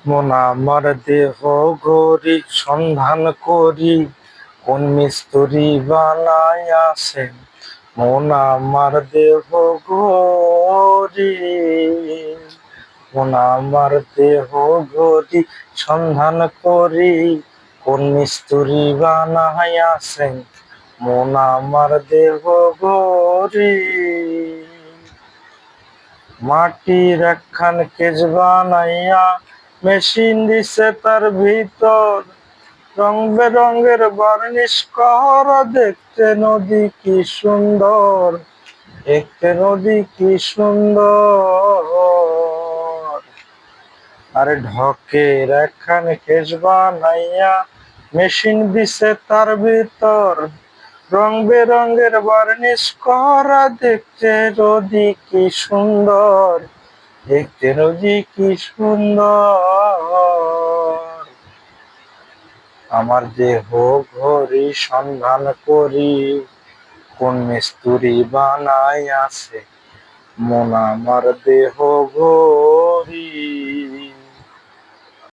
মন আমার দেহ গরি সন্ধান করি, কোন মিস্ত্রি বানাই আসে। মন আমার দেহ গরি, মন আমার দেহ গরি সন্ধান করি, কোন মিস্ত্রি বানাই আসে। মন আমার দেহ গরি, মাটির একখান কেজ বানাইয়া মেশিন দিছে তার ভিতর, রং বেরঙের বার্নিশ করা, দেখতে নদী কি সুন্দর, দেখতে নদী কি সুন্দর। আরে ঢকের একখান কেজ বানাইয়া মেশিন দিছে তার ভিতর, রং বেরঙের বার্নিশ করা, দেখতে নদী কি সুন্দর, দেখতে নদী কি সুন্দর। আমার দেহ ঘড়ি সন্ধান করি, কোন মিস্ত্রি বানাই আছে। মন আমার দেহ ঘড়ি।